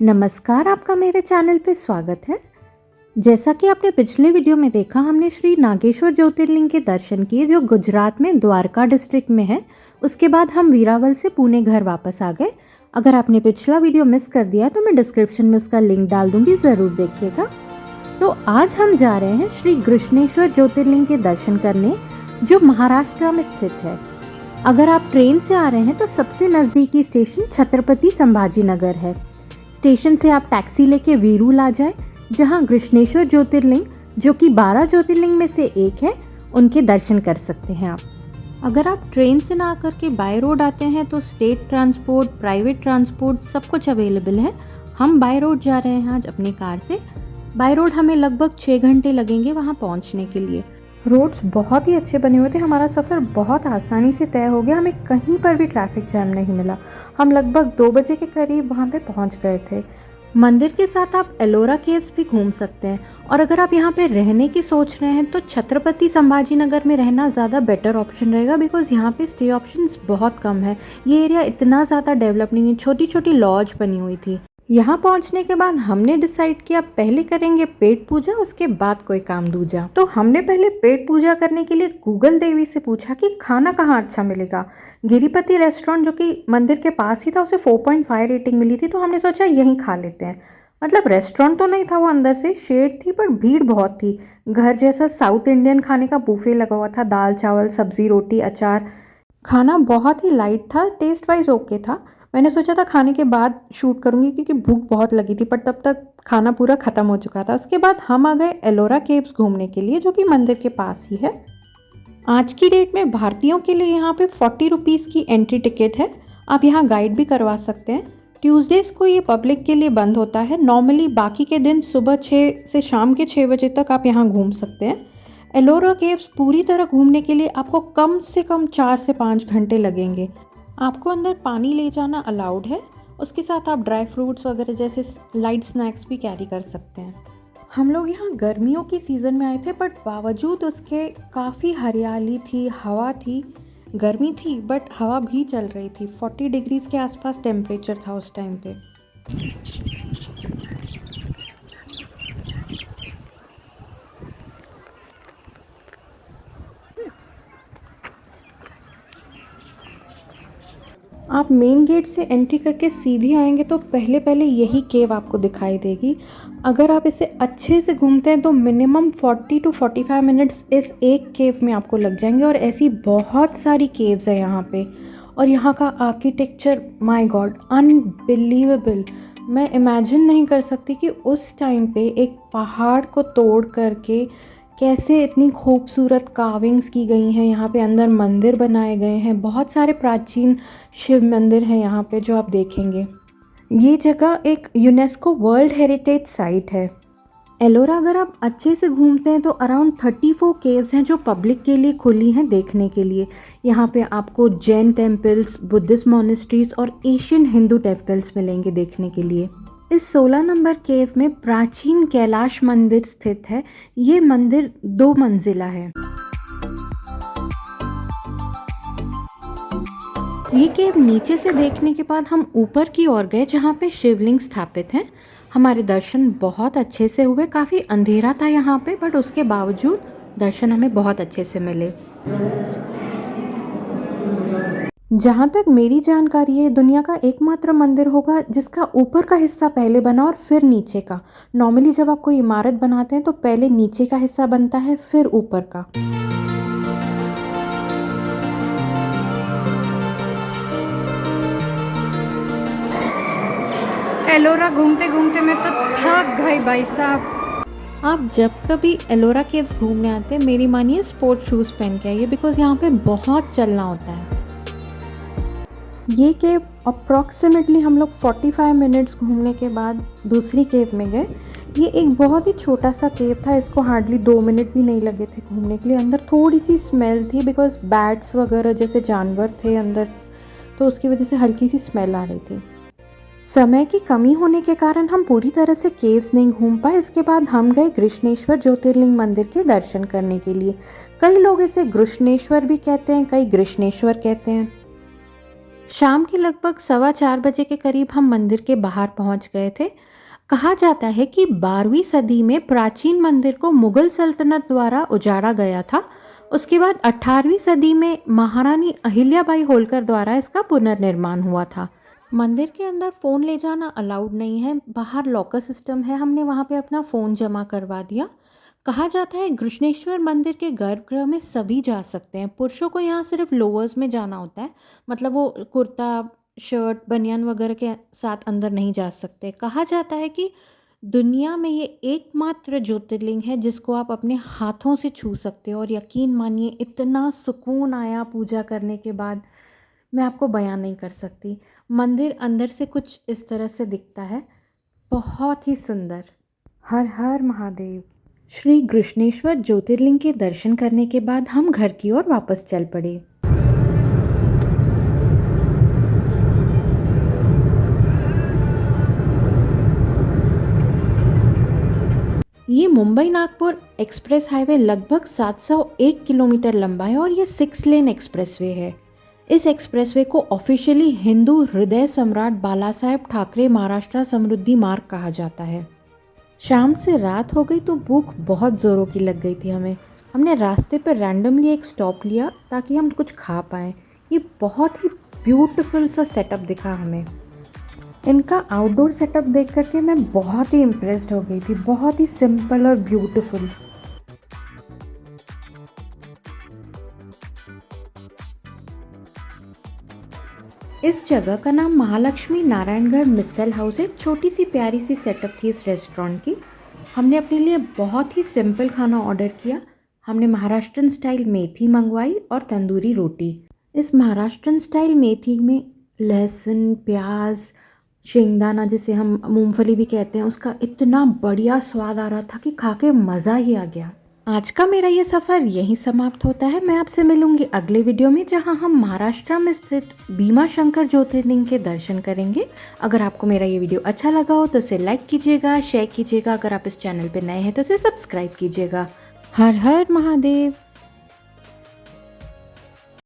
नमस्कार, आपका मेरे चैनल पे स्वागत है। जैसा कि आपने पिछले वीडियो में देखा, हमने श्री नागेश्वर ज्योतिर्लिंग के दर्शन किए जो गुजरात में द्वारका डिस्ट्रिक्ट में है। उसके बाद हम वीरावल से पुणे घर वापस आ गए। अगर आपने पिछला वीडियो मिस कर दिया तो मैं डिस्क्रिप्शन में उसका लिंक डाल दूंगी, ज़रूर देखिएगा। तो आज हम जा रहे हैं श्री कृष्णेश्वर ज्योतिर्लिंग के दर्शन करने, जो महाराष्ट्र में स्थित है। अगर आप ट्रेन से आ रहे हैं तो सबसे नज़दीकी स्टेशन छत्रपति संभाजी नगर है। स्टेशन से आप टैक्सी लेके वीरूल आ जाए, जहां कृष्णेश्वर ज्योतिर्लिंग, जो कि 12 ज्योतिर्लिंग में से एक है, उनके दर्शन कर सकते हैं आप। अगर आप ट्रेन से ना आकर के बाय रोड आते हैं तो स्टेट ट्रांसपोर्ट, प्राइवेट ट्रांसपोर्ट सब कुछ अवेलेबल है। हम बाय रोड जा रहे हैं आज अपनी कार से। बाय रोड हमें लगभग 6 घंटे लगेंगे वहाँ पहुँचने के लिए। रोड्स बहुत ही अच्छे बने हुए थे, हमारा सफ़र बहुत आसानी से तय हो गया, हमें कहीं पर भी ट्रैफिक जैम नहीं मिला। हम लगभग 2 बजे के करीब वहाँ पे पहुँच गए थे। मंदिर के साथ आप एलोरा केव्स भी घूम सकते हैं, और अगर आप यहाँ पे रहने की सोच रहे हैं तो छत्रपति संभाजी नगर में रहना ज़्यादा बेटर ऑप्शन रहेगा, बिकॉज़ यहाँ पे स्टे ऑप्शंस बहुत कम है। ये एरिया इतना ज़्यादा डेवलप नहीं है, छोटी छोटी लॉज बनी हुई थी। यहाँ पहुँचने के बाद हमने डिसाइड किया पहले करेंगे पेट पूजा, उसके बाद कोई काम दूजा। तो हमने पहले पेट पूजा करने के लिए गूगल देवी से पूछा कि खाना कहाँ अच्छा मिलेगा। गिरिपति रेस्टोरेंट, जो कि मंदिर के पास ही था, उसे 4.5 रेटिंग मिली थी, तो हमने सोचा यहीं खा लेते हैं। मतलब रेस्टोरेंट तो नहीं था वो, अंदर से शेड थी, पर भीड़ बहुत थी। घर जैसा साउथ इंडियन खाने का बुफे लगा हुआ था, दाल चावल सब्जी रोटी अचार। खाना बहुत ही लाइट था, टेस्ट वाइज ओके था। मैंने सोचा था खाने के बाद शूट करूँगी क्योंकि भूख बहुत लगी थी, पर तब तक खाना पूरा ख़त्म हो चुका था। उसके बाद हम आ गए एलोरा केव्स घूमने के लिए, जो कि मंदिर के पास ही है। आज की डेट में भारतीयों के लिए यहाँ पे 40 रुपीज़ की एंट्री टिकट है। आप यहाँ गाइड भी करवा सकते हैं। ट्यूसडेज़ को ये पब्लिक के लिए बंद होता है। नॉर्मली बाकी के दिन सुबह 6 से शाम के 6 बजे तक आप यहाँ घूम सकते हैं। एलोरा केव्स पूरी तरह घूमने के लिए आपको कम से कम 4 से 5 घंटे लगेंगे। आपको अंदर पानी ले जाना अलाउड है। उसके साथ आप ड्राई फ्रूट्स वगैरह जैसे लाइट स्नैक्स भी कैरी कर सकते हैं। हम लोग यहाँ गर्मियों की सीज़न में आए थे, बट बावजूद उसके काफ़ी हरियाली थी, हवा थी। गर्मी थी बट हवा भी चल रही थी। 40 डिग्रीज़ के आसपास टेम्परेचर था उस टाइम पे। आप मेन गेट से एंट्री करके सीधे आएंगे तो पहले पहले यही केव आपको दिखाई देगी। अगर आप इसे अच्छे से घूमते हैं तो मिनिमम 40 to 45 मिनट्स इस एक केव में आपको लग जाएंगे, और ऐसी बहुत सारी केव्स है यहाँ पे। और यहाँ का आर्किटेक्चर, माय गॉड, अनबिलीवेबल। मैं इमेजिन नहीं कर सकती कि उस टाइम पे एक पहाड़ को तोड़ करके कैसे इतनी खूबसूरत कार्विंग्स की गई हैं। यहाँ पे अंदर मंदिर बनाए गए हैं, बहुत सारे प्राचीन शिव मंदिर हैं यहाँ पे जो आप देखेंगे। ये जगह एक यूनेस्को वर्ल्ड हेरिटेज साइट है। एलोरा अगर आप अच्छे से घूमते हैं तो अराउंड 34 केव्स हैं जो पब्लिक के लिए खुली हैं देखने के लिए। यहाँ पे आपको जैन टेम्पल्स, बुद्धिस्ट मोनेस्ट्रीज और एशियन हिंदू टेम्पल्स मिलेंगे देखने के लिए। इस 16 नंबर केव में प्राचीन कैलाश मंदिर स्थित है। ये मंदिर 2 मंजिला है। ये केव नीचे से देखने के बाद हम ऊपर की ओर गए, जहाँ पे शिवलिंग स्थापित हैं। हमारे दर्शन बहुत अच्छे से हुए। काफ़ी अंधेरा था यहाँ पे, बट उसके बावजूद दर्शन हमें बहुत अच्छे से मिले। जहाँ तक मेरी जानकारी है, दुनिया का एकमात्र मंदिर होगा जिसका ऊपर का हिस्सा पहले बना और फिर नीचे का। नॉर्मली जब आप कोई इमारत बनाते हैं तो पहले नीचे का हिस्सा बनता है, फिर ऊपर का। एलोरा घूमते घूमते मैं तो थक गई भाई साहब। आप जब कभी एलोरा केव्स घूमने आते हैं, मेरी मानिए स्पोर्ट शूज़ पहन के आइए, बिकॉज़ यहाँ पे बहुत चलना होता है। ये केव अप्रॉक्सीमेटली हम लोग 45 मिनट्स घूमने के बाद दूसरी केव में गए। ये एक बहुत ही छोटा सा केव था, इसको हार्डली 2 मिनट भी नहीं लगे थे घूमने के लिए। अंदर थोड़ी सी स्मेल थी, बिकॉज बैट्स वगैरह जैसे जानवर थे अंदर, तो उसकी वजह से हल्की सी स्मेल आ रही थी। समय की कमी होने के कारण हम पूरी तरह से केव्स नहीं घूम पाए। इसके बाद हम गए कृष्णेश्वर ज्योतिर्लिंग मंदिर के दर्शन करने के लिए। कई लोग इसे कृष्णेश्वर भी कहते हैं, कई कृष्णेश्वर कहते हैं। शाम के लगभग 4:15 के करीब हम मंदिर के बाहर पहुंच गए थे। कहा जाता है कि 12वीं सदी में प्राचीन मंदिर को मुगल सल्तनत द्वारा उजाड़ा गया था। उसके बाद 18वीं सदी में महारानी अहिल्याबाई होलकर द्वारा इसका पुनर्निर्माण हुआ था। मंदिर के अंदर फ़ोन ले जाना अलाउड नहीं है, बाहर लॉकर सिस्टम है। हमने वहाँ पे अपना फ़ोन जमा करवा दिया। कहा जाता है कृष्णेश्वर मंदिर के गर्भगृह में सभी जा सकते हैं। पुरुषों को यहाँ सिर्फ लोअर्स में जाना होता है, मतलब वो कुर्ता शर्ट बनियान वगैरह के साथ अंदर नहीं जा सकते। कहा जाता है कि दुनिया में ये एकमात्र ज्योतिर्लिंग है जिसको आप अपने हाथों से छू सकते हो, और यकीन मानिए इतना सुकून आया पूजा करने के बाद, मैं आपको बयान नहीं कर सकती। मंदिर अंदर से कुछ इस तरह से दिखता है, बहुत ही सुंदर। हर हर महादेव। श्री कृष्णेश्वर ज्योतिर्लिंग के दर्शन करने के बाद हम घर की ओर वापस चल पड़े। ये मुंबई नागपुर एक्सप्रेस हाईवे लगभग 701 किलोमीटर लंबा है और ये 6 लेन एक्सप्रेसवे है। इस एक्सप्रेसवे को ऑफिशियली हिंदू हृदय सम्राट बालासाहेब ठाकरे महाराष्ट्र समृद्धि मार्ग कहा जाता है। शाम से रात हो गई तो भूख बहुत ज़ोरों की लग गई थी हमें। हमने रास्ते पर रैंडमली एक स्टॉप लिया ताकि हम कुछ खा पाएँ। ये बहुत ही ब्यूटीफुल सा सेटअप दिखा हमें। इनका आउटडोर सेटअप देख करके मैं बहुत ही इम्प्रेस्ड हो गई थी, बहुत ही सिंपल और ब्यूटीफुल। इस जगह का नाम महालक्ष्मी नारायणगढ़ मिसल हाउस है। छोटी सी प्यारी सी सेटअप थी इस रेस्टोरेंट की। हमने अपने लिए बहुत ही सिंपल खाना ऑर्डर किया। हमने महाराष्ट्रन स्टाइल मेथी मंगवाई और तंदूरी रोटी। इस महाराष्ट्रन स्टाइल मेथी में लहसुन, प्याज, शेंगदाना जिसे हम मूंगफली भी कहते हैं, उसका इतना बढ़िया स्वाद आ रहा था कि खा के मज़ा ही आ गया। आज का मेरा ये सफ़र यहीं समाप्त होता है। मैं आपसे मिलूंगी अगले वीडियो में, जहां हम महाराष्ट्र में स्थित भीमा शंकर ज्योतिर्लिंग के दर्शन करेंगे। अगर आपको मेरा ये वीडियो अच्छा लगा हो तो इसे लाइक कीजिएगा, शेयर कीजिएगा। अगर आप इस चैनल पर नए हैं तो इसे सब्सक्राइब कीजिएगा। हर हर महादेव।